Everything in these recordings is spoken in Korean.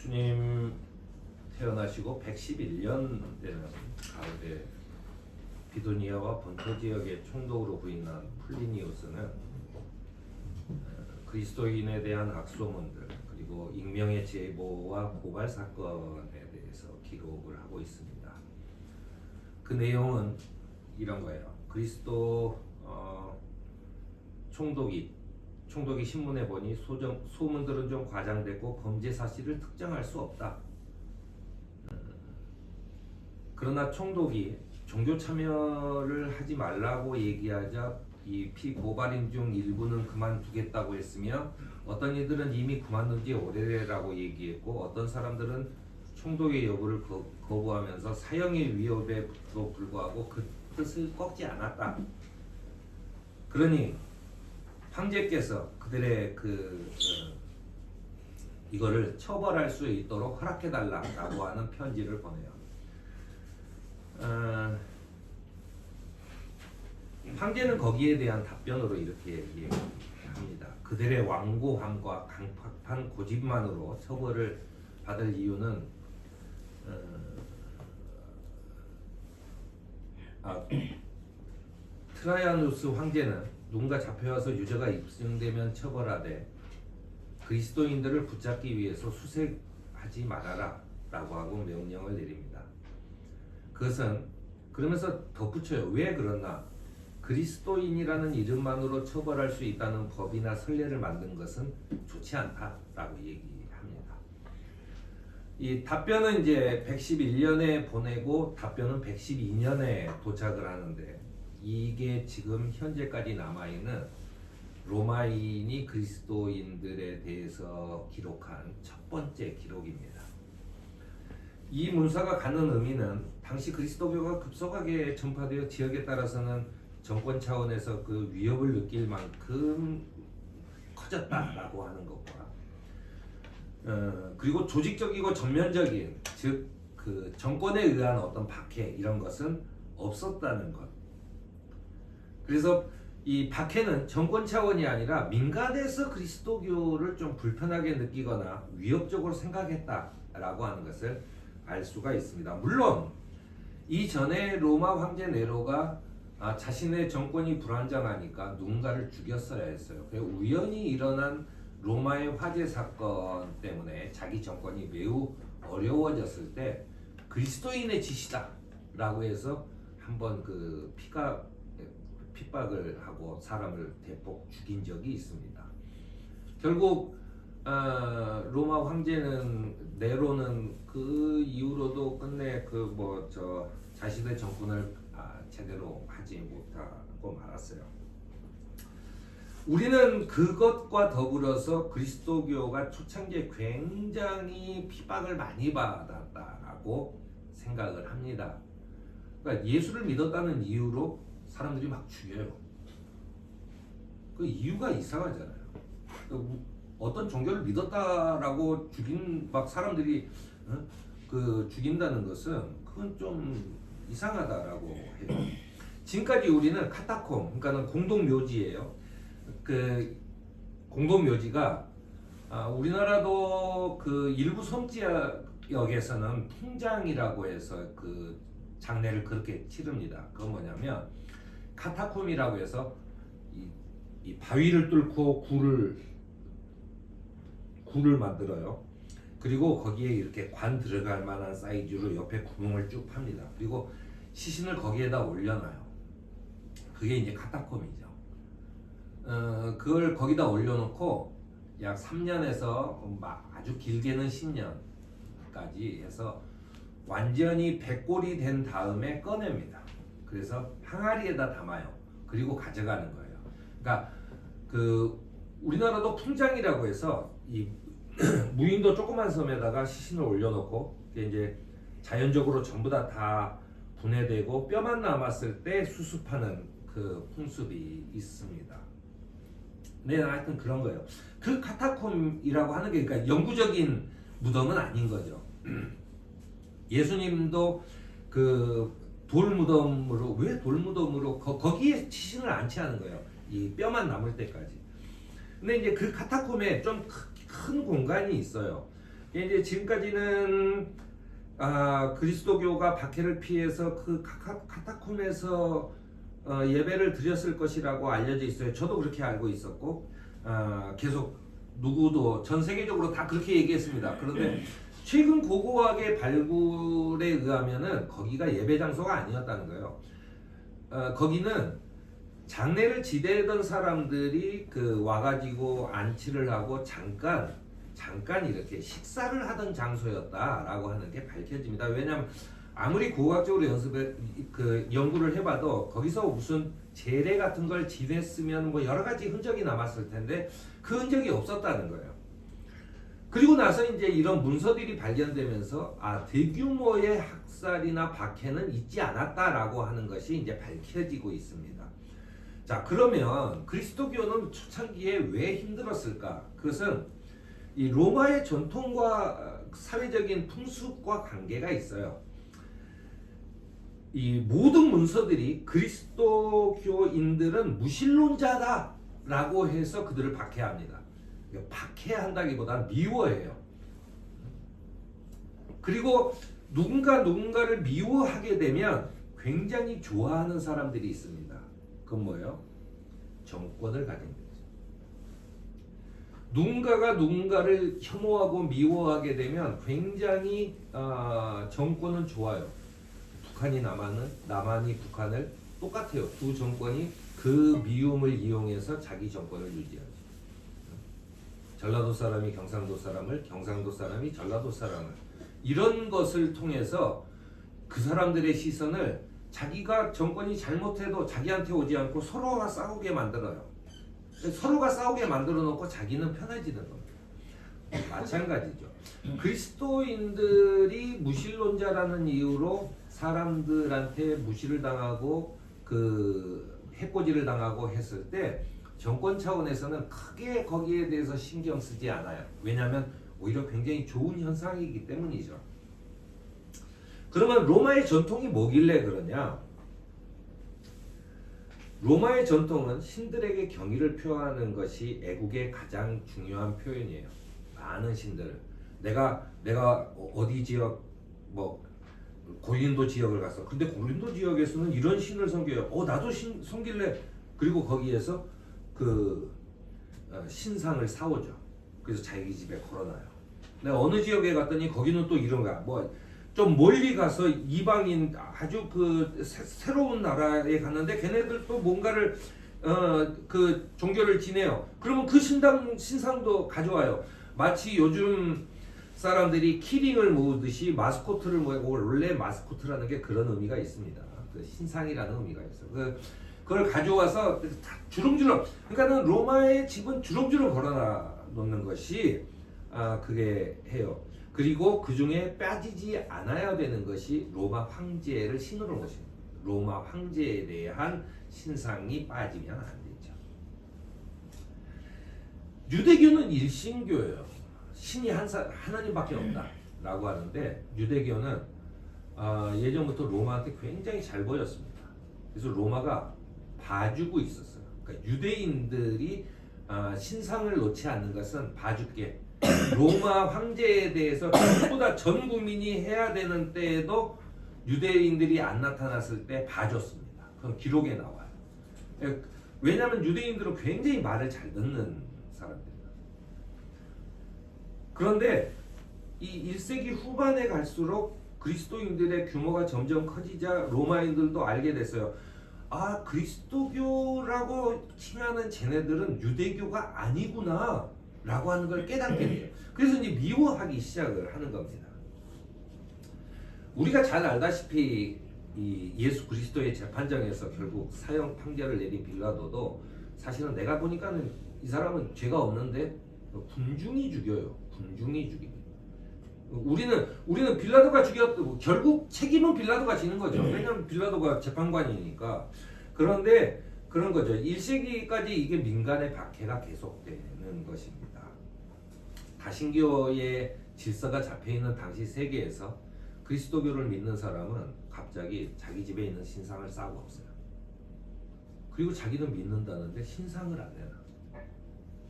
주님 태어나시고 111년 되는 가을에 비도니아와 본토 지역의 총독으로 부임한 플리니우스는 그리스도인에 대한 악소문들 그리고 익명의 제보와 고발 사건에 대해서 기록을 하고 있습니다. 그 내용은 이런 거예요. 그리스도 총독이 신문에 보니 소문들은 좀 과장되고 범죄 사실을 특정할 수 없다. 그러나 총독이 종교 참여를 하지 말라고 얘기하자 이 피고발인 중 일부는 그만두겠다고 했으며 어떤 이들은 이미 그만둔 지 오래라고 얘기했고 어떤 사람들은 총독의 여부를 거부하면서 사형의 위협에도 불구하고 그 뜻을 꺾지 않았다. 그러니 황제께서 그들의 이거를 처벌할 수 있도록 허락해달라고 하는 편지를 보내요. 황제는 거기에 대한 답변으로 이렇게 얘기합니다. 그들의 완고함과 강팍한 고집만으로 처벌을 받을 이유는 트라이아누스 황제는 누군가 잡혀와서 유죄가 입증되면 처벌하되 그리스도인들을 붙잡기 위해서 수색하지 말아라 라고 하고 명령을 내립니다. 그것은 그러면서 덧붙여요. 왜 그러나 그리스도인이라는 이름만으로 처벌할 수 있다는 법이나 선례를 만든 것은 좋지 않다라고 얘기합니다. 이 답변은 이제 111년에 보내고 답변은 112년에 도착을 하는데 이게 지금 현재까지 남아있는 로마인이 그리스도인들에 대해서 기록한 첫 번째 기록입니다. 이 문서가 갖는 의미는 당시 그리스도교가 급속하게 전파되어 지역에 따라서는 정권 차원에서 그 위협을 느낄 만큼 커졌다라고 하는 것과 그리고 조직적이고 전면적인 즉 그 정권에 의한 어떤 박해 이런 것은 없었다는 것. 그래서 이 박해는 정권 차원이 아니라 민간에서 그리스도교를 좀 불편하게 느끼거나 위협적으로 생각했다라고 하는 것을 알 수가 있습니다. 물론 이전에 로마 황제 네로가 자신의 정권이 불안정하니까 누군가를 죽였어야 했어요. 우연히 일어난 로마의 화재 사건 때문에 자기 정권이 매우 어려워졌을 때 그리스도인의 짓이다라고 해서 한번 그 핍박을 하고 사람을 대폭 죽인 적이 있습니다. 결국 로마 황제는 네로는 그 이후로도 끝내 자신의 정권을 제대로 하지 못하고 말았어요. 우리는 그것과 더불어서 그리스도교가 초창기에 굉장히 핍박을 많이 받았다라고 생각을 합니다. 그러니까 예수를 믿었다는 이유로 사람들이 막 죽여요. 그 이유가 이상하잖아요. 어떤 종교를 믿었다라고 사람들이 죽인다는 것은 그건 좀 이상하다라고 해요. 지금까지 우리는 카타콤, 그러니까는 공동묘지예요. 그 공동묘지가 우리나라도 그 일부 섬지역에서는 풍장이라고 해서 그 장례를 그렇게 치릅니다. 그건 뭐냐면 카타콤이라고 해서 이 바위를 뚫고 굴을 만들어요. 그리고 거기에 이렇게 관 들어갈 만한 사이즈로 옆에 구멍을 쭉 팝니다. 그리고 시신을 거기에다 올려놔요. 그게 이제 카타콤이죠. 그걸 거기다 올려놓고 약 3년에서 아주 길게는 10년까지 해서 완전히 백골이 된 다음에 꺼냅니다. 그래서 항아리에다 담아요. 그리고 가져가는 거예요. 그러니까 우리나라도 풍장이라고 해서 이 무인도 조그만 섬에다가 시신을 올려놓고 이제 자연적으로 전부 다 분해되고 뼈만 남았을 때 수습하는 그 풍습이 있습니다. 네, 하여튼 그런 거예요. 그 카타콤이라고 하는 게 그러니까 영구적인 무덤은 아닌 거죠. 예수님도 그 돌무덤으로 왜 돌무덤으로 거기에 시신을 안치하는 거예요. 이 뼈만 남을 때까지. 근데 이제 그 카타콤에 좀 큰 공간이 있어요. 이제 지금까지는 그리스도교가 박해를 피해서 그 카타콤에서 예배를 드렸을 것이라고 알려져 있어요. 저도 그렇게 알고 있었고 계속 누구도 전 세계적으로 다 그렇게 얘기했습니다. 그런데 최근 고고학의 발굴에 의하면은 거기가 예배 장소가 아니었다는 거예요. 거기는 장례를 지내던 사람들이 그 와가지고 안치를 하고 잠깐 이렇게 식사를 하던 장소였다라고 하는 게 밝혀집니다. 왜냐하면 아무리 고고학적으로 연구를 해봐도 거기서 무슨 제례 같은 걸 지냈으면 뭐 여러 가지 흔적이 남았을 텐데 그 흔적이 없었다는 거예요. 그리고 나서 이제 이런 문서들이 발견되면서 대규모의 학살이나 박해는 있지 않았다라고 하는 것이 이제 밝혀지고 있습니다. 자, 그러면 그리스도교는 초창기에 왜 힘들었을까? 그것은 이 로마의 전통과 사회적인 풍습과 관계가 있어요. 이 모든 문서들이 그리스도교인들은 무신론자다라고 해서 그들을 박해합니다. 박해한다기보다 미워해요. 그리고 누군가를 미워하게 되면 굉장히 좋아하는 사람들이 있습니다. 그건 뭐예요? 정권을 가진 거죠. 누군가가 누군가를 혐오하고 미워하게 되면 굉장히 정권은 좋아요. 북한이 남한이 북한을 똑같아요. 두 정권이 그 미움을 이용해서 자기 정권을 유지하죠. 전라도 사람이 경상도 사람을, 경상도 사람이 전라도 사람을, 이런 것을 통해서 그 사람들의 시선을 자기가 정권이 잘못해도 자기한테 오지 않고 서로가 싸우게 만들어요. 서로가 싸우게 만들어 놓고 자기는 편해지는 겁니다. 마찬가지죠. 그리스도인들이 무신론자라는 이유로 사람들한테 무시를 당하고 해코지를 당하고 했을 때 정권 차원에서는 크게 거기에 대해서 신경 쓰지 않아요. 왜냐하면 오히려 굉장히 좋은 현상이기 때문이죠. 그러면 로마의 전통이 뭐길래 그러냐? 로마의 전통은 신들에게 경의를 표하는 것이 애국의 가장 중요한 표현이에요. 많은 신들을 내가 어디 지역 뭐 고린도 지역을 갔어. 근데 고린도 지역에서는 이런 신을 섬겨요. 나도 신 섬길래. 그리고 거기에서 신상을 사오죠. 그래서 자기 집에 걸어놔요. 내가 어느 지역에 갔더니 거기는 또 이런 거야. 좀 멀리 가서 이방인 아주 새로운 나라에 갔는데 걔네들 또 뭔가를 종교를 지내요. 그러면 그 신상도 가져와요. 마치 요즘 사람들이 키링을 모으듯이 마스코트를 모으고, 원래 마스코트라는 게 그런 의미가 있습니다. 그 신상이라는 의미가 있어요. 그걸 가져와서 주렁주렁, 그러니까는 로마의 집은 주렁주렁 걸어놔 놓는 것이 그게 해요. 그리고 그 중에 빠지지 않아야 되는 것이 로마 황제를 신으로 모십니다. 로마 황제에 대한 신상이 빠지면 안 되죠. 유대교는 일신교예요. 신이 하나님밖에 없다라고 하는데, 유대교는 예전부터 로마한테 굉장히 잘 보였습니다. 그래서 로마가 봐주고 있었어요. 그러니까 유대인들이 신상을 놓지 않는 것은 봐줄게. 로마 황제에 대해서 전부 다 전 국민이 해야 되는 때에도 유대인들이 안 나타났을 때 봐줬습니다. 그건 기록에 나와요. 왜냐하면 유대인들은 굉장히 말을 잘 듣는 사람들이에요. 그런데 이 1세기 후반에 갈수록 그리스도인들의 규모가 점점 커지자 로마인들도 알게 됐어요. 그리스도교라고 칭하는 쟤네들은 유대교가 아니구나 라고 하는 걸 깨닫게 돼요. 그래서 이제 미워하기 시작을 하는 겁니다. 우리가 잘 알다시피 이 예수 그리스도의 재판장에서 결국 사형 판결을 내린 빌라도도 사실은 내가 보니까는 이 사람은 죄가 없는데 군중이 죽여요. 군중이 죽입니다. 우리는 빌라도가 죽였고 결국 책임은 빌라도가 지는 거죠. 왜냐하면 빌라도가 재판관이니까. 그런데 그런 거죠. 1세기까지 이게 민간의 박해가 계속되는 것입니다. 다신교의 질서가 잡혀있는 당시 세계에서 그리스도교를 믿는 사람은 갑자기 자기 집에 있는 신상을 싸고 없어요. 그리고 자기는 믿는다는데 신상을 안 내놔.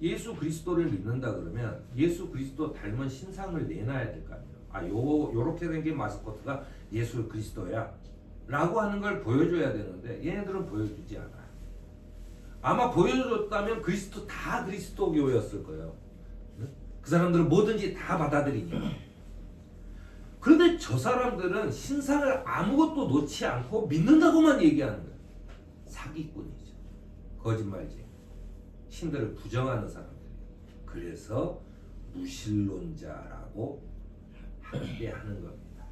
예수 그리스도를 믿는다 그러면 예수 그리스도 닮은 신상을 내놔야 될 거 아니에요. 요렇게 된 게 마스코트가 예수 그리스도야 라고 하는 걸 보여줘야 되는데 얘네들은 보여주지 않아요. 아마 보여줬다면 다 그리스도교였을 거예요. 그 사람들은 뭐든지 다 받아들이니까. 그런데 저 사람들은 신상을 아무것도 놓지 않고 믿는다고만 얘기하는 거예요. 사기꾼이죠. 거짓말쟁이. 신들을 부정하는 사람들이에요. 그래서 무신론자라고 함께 하는 겁니다.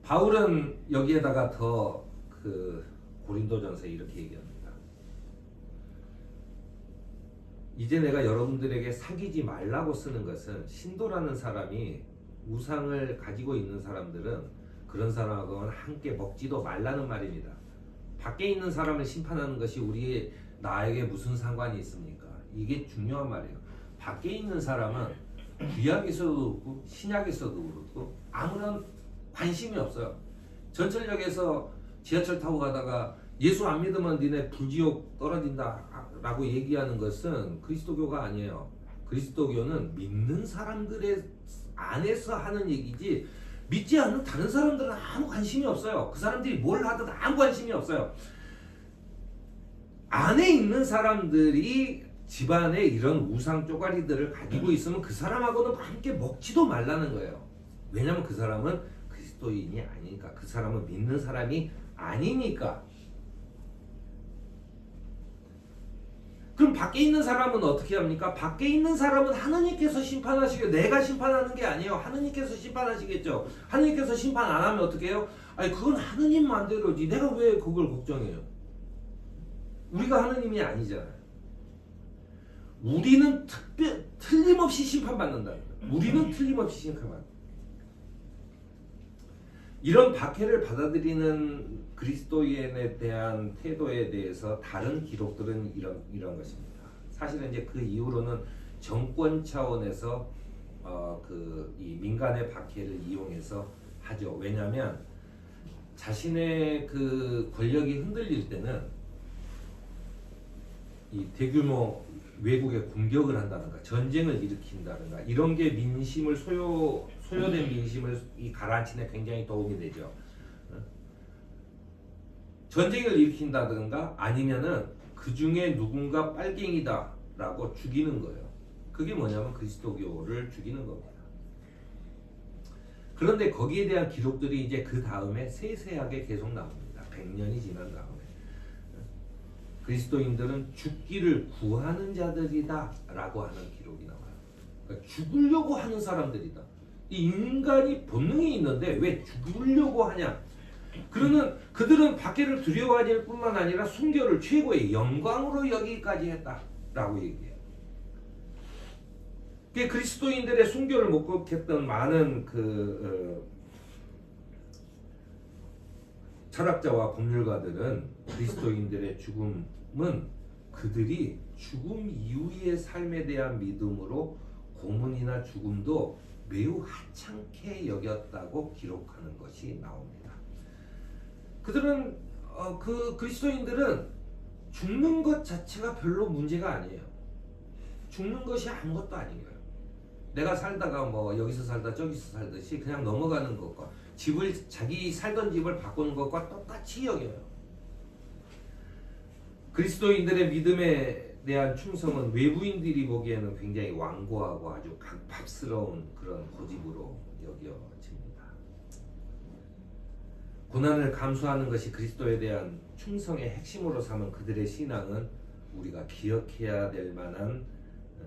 바울은 여기에다가 더 고린도전서에 이렇게 얘기합니다. 이제 내가 여러분들에게 사귀지 말라고 쓰는 것은 신도라는 사람이 우상을 가지고 있는 사람들은 그런 사람하고는 함께 먹지도 말라는 말입니다. 밖에 있는 사람을 심판하는 것이 나에게 무슨 상관이 있습니까? 이게 중요한 말이에요. 밖에 있는 사람은 구약에서도 그렇고 신약에서도 그렇고 아무런 관심이 없어요. 전철역에서 지하철 타고 가다가 예수 안 믿으면 니네 불지옥 떨어진다 라고 얘기하는 것은 그리스도교가 아니에요. 그리스도교는 믿는 사람들의 안에서 하는 얘기지 믿지 않는 다른 사람들은 아무 관심이 없어요. 그 사람들이 뭘 하든 아무 관심이 없어요. 안에 있는 사람들이 집안에 이런 우상 쪼가리들을 가지고 있으면 그 사람하고는 함께 먹지도 말라는 거예요. 왜냐하면 그 사람은 그리스도인이 아니니까. 그 사람은 믿는 사람이 아니니까. 그럼 밖에 있는 사람은 어떻게 합니까? 밖에 있는 사람은 하느님께서 심판하시고 내가 심판하는 게 아니에요. 하느님께서 심판하시겠죠. 하느님께서 심판 안 하면 어떻게 해요? 아니 그건 하느님 맘대로지. 내가 왜 그걸 걱정해요? 우리가 하느님이 아니잖아요. 우리는 틀림없이 심판받는다. 우리는 틀림없이 심판받는다. 이런 박해를 받아들이는 그리스도인에 대한 태도에 대해서 다른 기록들은 이런 것입니다. 사실은 이제 그 이후로는 정권 차원에서 이 민간의 박해를 이용해서 하죠. 왜냐하면 자신의 그 권력이 흔들릴 때는 이 대규모 외국에 공격을 한다든가 전쟁을 일으킨다든가 이런 게 민심을 소요된 민심을 가라앉히는 굉장히 도움이 되죠. 전쟁을 일으킨다든가 아니면은 그 중에 누군가 빨갱이다라고 죽이는 거예요. 그게 뭐냐면 그리스도교를 죽이는 겁니다. 그런데 거기에 대한 기록들이 이제 그 다음에 세세하게 계속 나옵니다. 100년이 지난 다음에 그리스도인들은 죽기를 구하는 자들이다 라고 하는 기록이 나와요. 그러니까 죽으려고 하는 사람들이다. 이 인간이 본능이 있는데 왜 죽으려고 하냐? 그러면 그들은 박해를 두려워하질 뿐만 아니라 순교를 최고의 영광으로 여기까지 했다라고 얘기해요. 그리스도인들의 순교를 목격했던 많은 철학자와 법률가들은 그리스도인들의 죽음은 그들이 죽음 이후의 삶에 대한 믿음으로 고문이나 죽음도 매우 하찮게 여겼다고 기록하는 것이 나옵니다. 그들은 그리스도인들은 죽는 것 자체가 별로 문제가 아니에요. 죽는 것이 아무것도 아닌 거예요. 내가 살다가 뭐 여기서 살다 저기서 살듯이 그냥 넘어가는 것과 자기 살던 집을 바꾸는 것과 똑같이 여겨요. 그리스도인들의 믿음에 대한 충성은 외부인들이 보기에는 굉장히 완고하고 아주 강팍스러운 그런 고집으로 여겨집니다. 고난을 감수하는 것이 그리스도에 대한 충성의 핵심으로 삼은 그들의 신앙은 우리가 기억해야 될 만한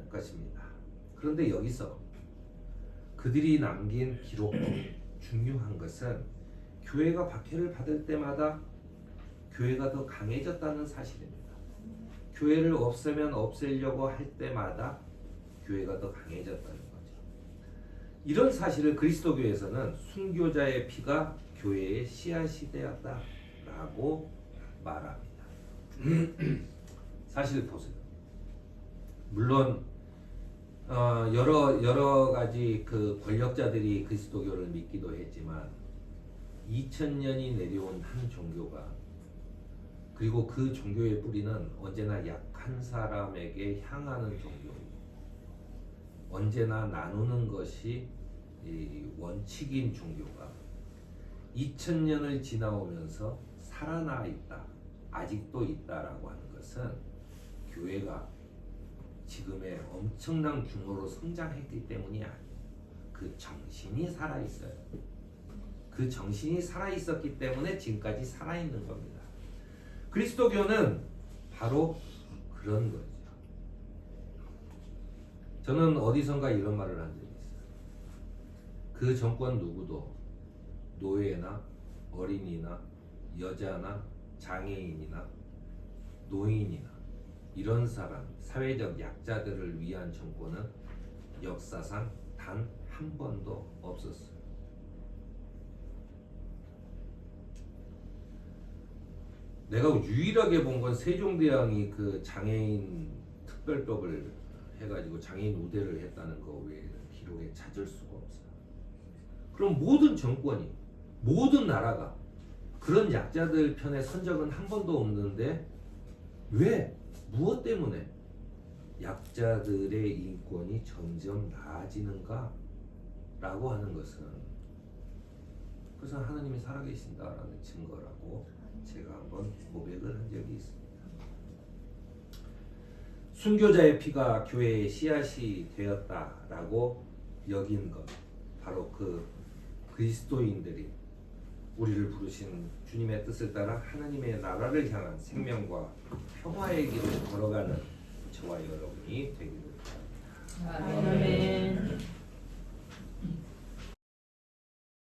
것입니다. 그런데 여기서 그들이 남긴 기록 중 중요한 것은 교회가 박해를 받을 때마다 교회가 더 강해졌다는 사실입니다. 교회를 없애면 없애려고 할 때마다 교회가 더 강해졌다는 거죠. 이런 사실을 그리스도교에서는 순교자의 피가 교회의 씨앗이 되었다라고 말합니다. 사실 보세요. 물론 여러 가지 그 권력자들이 그리스도교를 믿기도 했지만 2000년이 내려온 한 종교가 그리고 그 종교의 뿌리는 언제나 약한 사람에게 향하는 종교이고 언제나 나누는 것이 이 원칙인 종교가 2000년을 지나오면서 살아나 있다, 아직도 있다라고 하는 것은 교회가 지금의 엄청난 규모로 성장했기 때문이 아니에요. 그 정신이 살아있어요. 그 정신이 살아있었기 때문에 지금까지 살아있는 겁니다. 그리스도교는 바로 그런 거죠. 저는 어디선가 이런 말을 한 적이 있어요. 그 정권 누구도 노예나 어린이나 여자나 장애인이나 노인이나 이런 사람, 사회적 약자들을 위한 정권은 역사상 단 한 번도 없었어요. 내가 유일하게 본 건 세종대왕이 그 장애인 특별법을 해가지고 장애인 우대를 했다는 거 외에는 기록에 찾을 수가 없어요. 그럼 모든 정권이, 모든 나라가 그런 약자들 편에 선 적은 한 번도 없는데 왜? 무엇 때문에 약자들의 인권이 점점 나아지는가? 라고 하는 것은 그것은 하나님이 살아계신다라는 증거라고 제가 한번 고백을 한 적이 있습니다. 순교자의 피가 교회의 씨앗이 되었다라고 여긴 것, 바로 그 그리스도인들이 우리를 부르신 주님의 뜻을 따라 하나님의 나라를 향한 생명과 평화의 길을 걸어가는 저와 여러분이 되기를 바랍니다. 아멘.